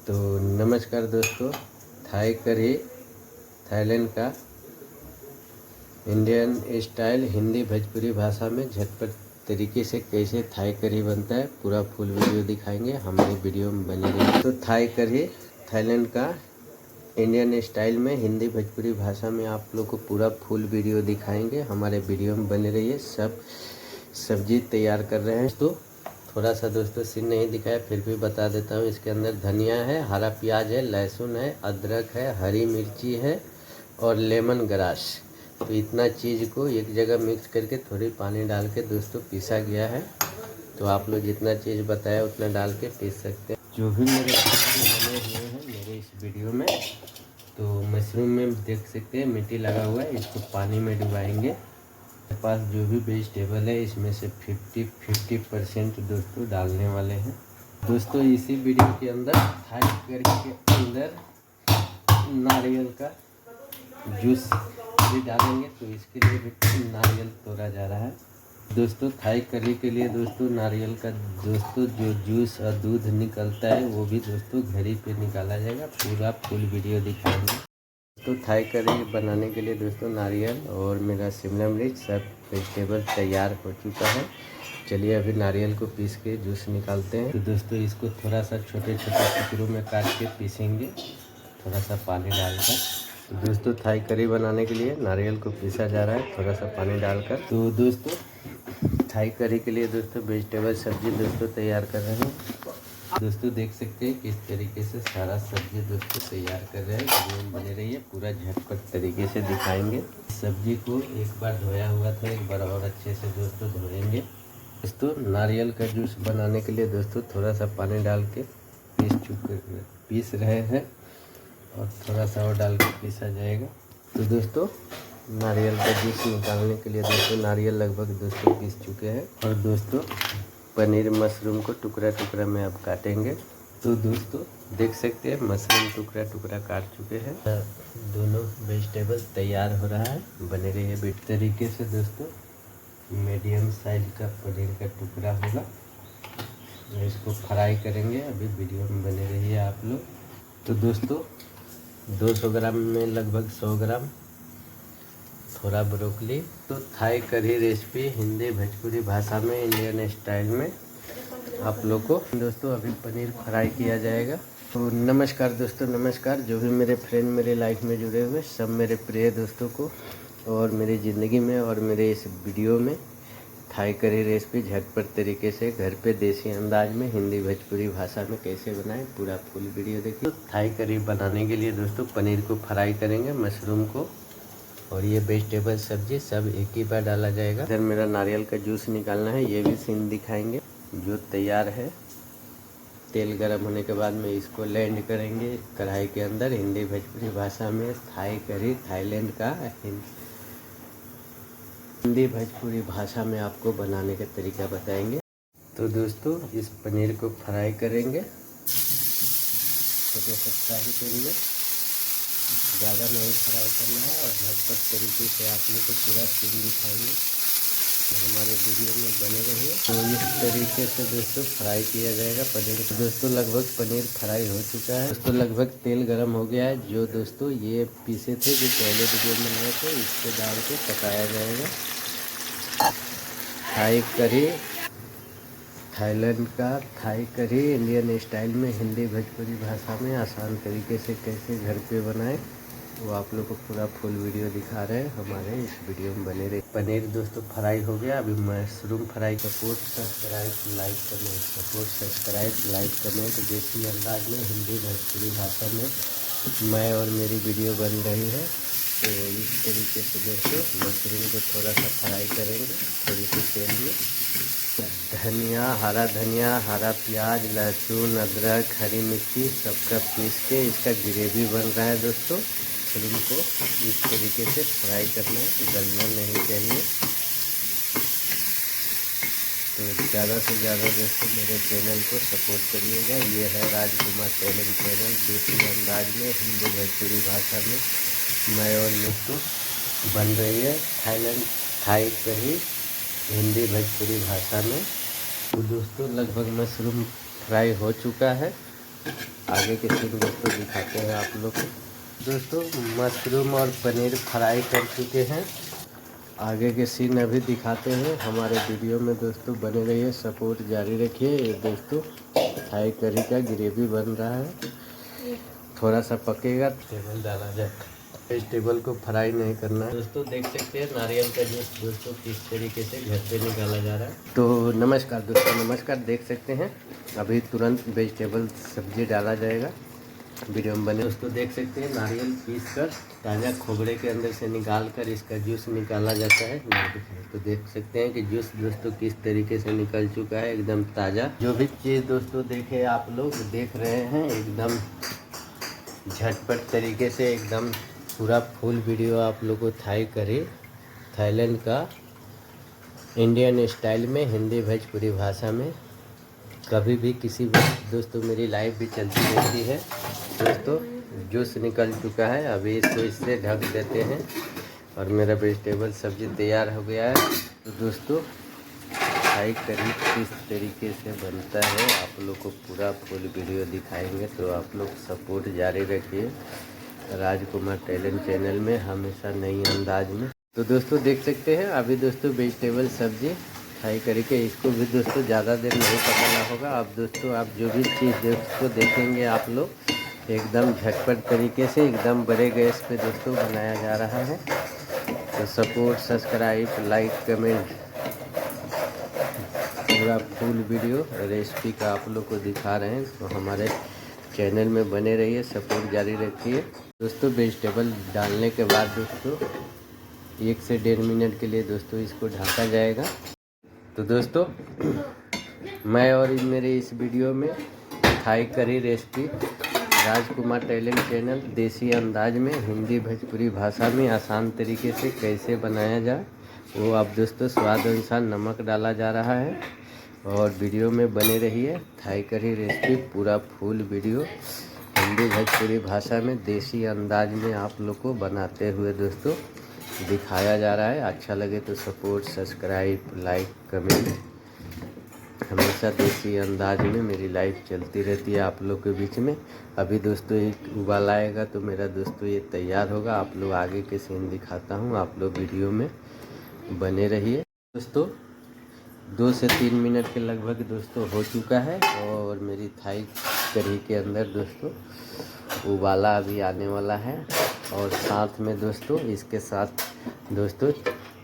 तो नमस्कार दोस्तों, थाई करी थाईलैंड का इंडियन स्टाइल हिंदी भोजपुरी भाषा में झटपट तरीके से कैसे थाई करी बनता है पूरा फुल वीडियो दिखाएंगे। हमारी वीडियो में बनी रही। तो थाई करी थाईलैंड का इंडियन स्टाइल में हिंदी भोजपुरी भाषा में आप लोग को पूरा फुल वीडियो दिखाएंगे। हमारे वीडियो में बने रहिए। सब सब्जी तैयार कर रहे हैं। तो थोड़ा सा दोस्तों सीन नहीं दिखाया, फिर भी बता देता हूँ। इसके अंदर धनिया है, हरा प्याज है, लहसुन है, अदरक है, हरी मिर्ची है और लेमन ग्रास। तो इतना चीज़ को एक जगह मिक्स करके थोड़ी पानी डाल के दोस्तों पीसा गया है। तो आप लोग जितना चीज़ बताया उतना डाल के पीस सकते हैं। जो भी मेरे बने हुए हैं मेरे इस वीडियो में, तो मशरूम में देख सकते हैं मिट्टी लगा हुआ है। इसको पानी में डुबाएंगे। मेरे पास जो भी वेजिटेबल है इसमें से 50% दोस्तों डालने वाले हैं। दोस्तों इसी वीडियो के अंदर थाई करी के अंदर नारियल का जूस भी डालेंगे। तो इसके लिए भी नारियल तोड़ा जा रहा है। दोस्तों थाई करी के लिए दोस्तों नारियल का दोस्तों जो जूस और दूध निकलता है वो भी दोस्तों घर ही पे निकाला जाएगा। पूरा फुल वीडियो दिखाएंगे। तो थाई करी बनाने के लिए दोस्तों नारियल और मेरा शिमला मिर्च सब वेजिटेबल तैयार हो चुका है। चलिए अभी नारियल को पीस के जूस निकालते हैं। तो दोस्तों इसको थोड़ा सा छोटे छोटे टुकड़ों में काट के पीसेंगे, थोड़ा सा पानी डालकर। तो दोस्तों थाई करी बनाने के लिए नारियल को पीसा जा रहा है थोड़ा सा पानी डालकर। तो दोस्तों थाई करी के लिए दोस्तों वेजिटेबल सब्जी दोस्तों तैयार कर रहे हैं। दोस्तों देख सकते हैं किस तरीके से सारा सब्जी दोस्तों तैयार कर रहे हैं। वीडियो में बने रहिए, पूरा झटपट तरीके से दिखाएंगे। सब्जी को एक बार धोया हुआ था, एक बार और अच्छे से दोस्तों धोएंगे। दोस्तों नारियल का जूस बनाने के लिए दोस्तों थोड़ा सा पानी डाल के पीस रहे हैं और थोड़ा सा और डाल के पीसा जाएगा। तो दोस्तों नारियल का जूस निकालने के लिए दोस्तों नारियल लगभग दोस्तों पीस चुके हैं। और दोस्तों पनीर मशरूम को टुकड़ा टुकड़ा में अब काटेंगे। तो दोस्तों देख सकते हैं मशरूम टुकड़ा टुकड़ा काट चुके हैं। दोनों वेजिटेबल तैयार हो रहा है। बने रहिए बेट तरीके से दोस्तों। मीडियम साइज का पनीर का टुकड़ा होगा, इसको फ्राई करेंगे। अभी वीडियो में बने रहिए आप लोग। तो दोस्तों 200 ग्राम में लगभग 100 ग्राम थोड़ा ब्रोकली। तो Thai curry recipe Hindi Bhojpuri भाषा में इंडियन स्टाइल में आप लोग को दोस्तों अभी पनीर फ्राई किया जाएगा। तो नमस्कार दोस्तों, नमस्कार। जो भी मेरे फ्रेंड मेरे लाइफ में जुड़े हुए सब मेरे प्रिय दोस्तों को और मेरी ज़िंदगी में और मेरे इस वीडियो में थाई करी रेसिपी झटपट तरीके से घर पे देसी अंदाज में हिंदी भोजपुरी भाषा में कैसे बनाएं पूरा फुल वीडियो देखिए। तो थाई करी बनाने के लिए दोस्तों पनीर को फ्राई करेंगे, मशरूम को और ये वेजिटेबल सब्जी सब एक ही बार डाला जाएगा। इधर मेरा नारियल का जूस निकालना है, ये भी सीन दिखाएंगे जो तैयार है। तेल गरम होने के बाद में इसको लैंड करेंगे कढ़ाई के अंदर। हिंदी भोजपुरी भाषा में थाई करी थाईलैंड का हिंदी भोजपुरी भाषा में आपको बनाने का तरीका बताएंगे। तो दोस्तों इस पनीर को फ्राई करेंगे छोटे से फ्राई तेल में, ज़्यादा नहीं फ्राई करना है और झटपट तरीके से आप लोग को पूरा सीन दिखाएंगे। तो हमारे वीडियो में बने रहिए। तो इस तरीके से दोस्तों फ्राई किया जाएगा पनीर। दोस्तों लगभग पनीर फ्राई हो चुका है। दोस्तों लगभग तेल गरम हो गया है। जो दोस्तों ये पीसे थे जो पहले वीडियो में बनाए थे इसको डाल के पकाया जाएगा। थाई करी थाईलैंड का थाई करी इंडियन स्टाइल में हिंदी भोजपुरी भाषा में आसान तरीके से कैसे घर पे बनाएं वो आप लोग को पूरा फुल वीडियो दिखा रहे हैं। हमारे इस वीडियो में बने रहे। पनीर दोस्तों फ्राई हो गया। अभी mushroom fry. Support subscribe like करने तो देसी अंदाज में हिंदी भोजपुरी भाषा में मैं और मेरी वीडियो बन रही है। तो इस तरीके से दोस्तों मशरूम को थोड़ा सा फ्राई करेंगे थोड़ी सी तेल में। धनिया, हरा प्याज, लहसुन, अदरक, हरी मिर्ची सबका पीस के इसका ग्रेवी बन रहा है दोस्तों। मशरूम को इस तरीके से फ्राई करना है, गलना नहीं चाहिए। तो ज़्यादा से ज़्यादा दोस्तों मेरे चैनल को सपोर्ट करिएगा। ये है राजकुमार टेलर चैनल, देसी अंदाज में हिंदी भोजपुरी भाषा में मैं और मिट्टू बन रही है Thailand Thai curry Hindi Bhojpuri भाषा में। तो दोस्तों लगभग मशरूम फ्राई हो चुका है। आगे के सीन दोस्तों दिखाते हैं आप लोग को। दोस्तों मशरूम और पनीर फ्राई कर चुके हैं, आगे के सीन अभी दिखाते हैं। हमारे वीडियो में दोस्तों बने रहिए, सपोर्ट जारी रखिए। ये दोस्तों थाई करी का ग्रेवी बन रहा है, थोड़ा सा पकेगा टेबल डाला जाए। वेजिटेबल को फ्राई नहीं करना है दोस्तों। देख सकते हैं नारियल का जूस दोस्तों किस तरीके से घर पे निकाला जा रहा है। तो नमस्कार दोस्तों, नमस्कार। देख सकते हैं अभी तुरंत वेजिटेबल सब्जी डाला जाएगा, वीडियो में बने दोस्तों। देख सकते हैं नारियल पीस कर ताज़ा खोबरे के अंदर से निकाल कर इसका जूस निकाला जाता है। तो देख सकते हैं कि जूस दोस्तों किस तरीके से निकल चुका है, एकदम ताज़ा। जो भी चीज़ दोस्तों देखे आप लोग देख रहे हैं, एकदम झटपट तरीके से एकदम पूरा फुल वीडियो आप लोग को थाई करी थाईलैंड का इंडियन स्टाइल में हिंदी भोजपुरी भाषा में। कभी भी किसी भी दोस्तों मेरी लाइव भी चलती रहती है दोस्तों। जूस निकल चुका है, अभी इसको इससे ढक देते हैं और मेरा वेजिटेबल सब्जी तैयार हो गया है। तो दोस्तों थाई करी किस तरीके से बनता है आप लोग को पूरा फुल वीडियो दिखाएंगे, तो आप लोग सपोर्ट जारी रखिए राजकुमार टैलेंट चैनल में, हमेशा नई अंदाज में। तो दोस्तों देख सकते हैं अभी दोस्तों वेजिटेबल सब्जी फ्राई करके, इसको भी दोस्तों ज़्यादा देर नहीं पकाना होगा। अब दोस्तों आप जो भी चीज़ दोस्तों देखेंगे आप लोग एकदम झटपट तरीके से एकदम बड़े गैस पे दोस्तों बनाया जा रहा है। तो सपोर्ट, सब्सक्राइब, लाइक, कमेंट, पूरा फुल वीडियो रेसिपी का आप लोग को दिखा रहे हैं। तो हमारे चैनल में बने रहिए, सपोर्ट जारी रखिए दोस्तों। वेजिटेबल डालने के बाद दोस्तों 1 से 1.5 मिनट के लिए दोस्तों इसको ढका जाएगा। तो दोस्तों मैं और मेरे इस वीडियो में थाई करी रेसिपी राजकुमार टैलेंट चैनल देसी अंदाज में हिंदी भोजपुरी भाषा में आसान तरीके से कैसे बनाया जाए वो आप दोस्तों स्वाद अनुसार नमक डाला जा रहा है और वीडियो में बने रहिए। थाई करी रेसिपी पूरा फुल वीडियो हिंदी भोजपुरी भाषा में देसी अंदाज में आप लोग को बनाते हुए दोस्तों दिखाया जा रहा है। अच्छा लगे तो सपोर्ट, सब्सक्राइब, लाइक, कमेंट, हमेशा देसी अंदाज में मेरी लाइफ चलती रहती है आप लोग के बीच में। अभी दोस्तों एक उबाल आएगा तो मेरा दोस्तों ये तैयार होगा। आप लोग आगे के सीन दिखाता हूँ, आप लोग वीडियो में बने रहिए दोस्तों। 2 से 3 मिनट के लगभग दोस्तों हो चुका है और मेरी थाई करी के अंदर दोस्तों उबाला अभी आने वाला है। और साथ में दोस्तों इसके साथ दोस्तों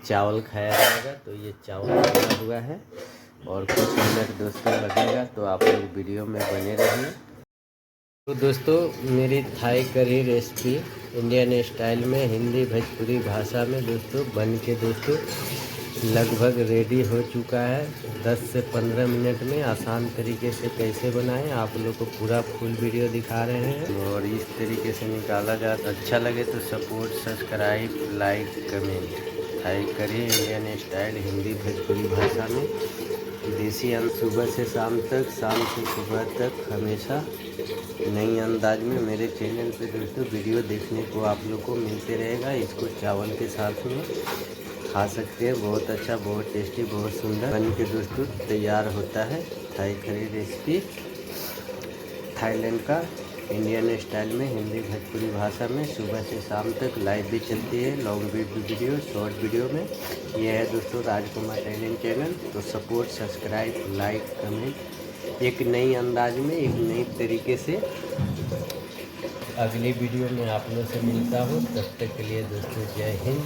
चावल खाया जाएगा। तो ये चावल बना हुआ है और कुछ मिनट दोस्तों लगेगा, तो आप लोग वीडियो में बने रहिए। तो दोस्तों मेरी Thai curry recipe Indian style में हिंदी भोजपुरी भाषा में दोस्तों बन के दोस्तों लगभग रेडी हो चुका है। 10 से 15 मिनट में आसान तरीके से कैसे बनाएं आप लोग को पूरा फुल वीडियो दिखा रहे हैं और इस तरीके से निकाला जाता। अच्छा लगे तो support, subscribe, like, comment. Thai curry Indian style Hindi Bhojpuri भाषा में देसी सुबह से शाम तक, शाम से सुबह तक हमेशा नई अंदाज में मेरे चैनल पे दोस्तों वीडियो देखने को आप लोग को मिलते रहेगा। इसको चावल के साथ में खा सकते हैं, बहुत अच्छा, बहुत टेस्टी, बहुत सुंदर बन के दोस्तों तैयार होता है। थाई करी रेसिपी थाईलैंड का इंडियन स्टाइल में हिंदी भोजपुरी भाषा में सुबह से शाम तक लाइव भी चलती है, लॉन्ग वीडियो, शॉर्ट वीडियो में। यह है दोस्तों राजकुमार टैलेंट चैनल। तो सपोर्ट, सब्सक्राइब, लाइक, कमेंट, एक नई अंदाज में, एक नई तरीके से अगली वीडियो में आप लोग से मिलता हूँ। तब तक के लिए दोस्तों जय हिंद।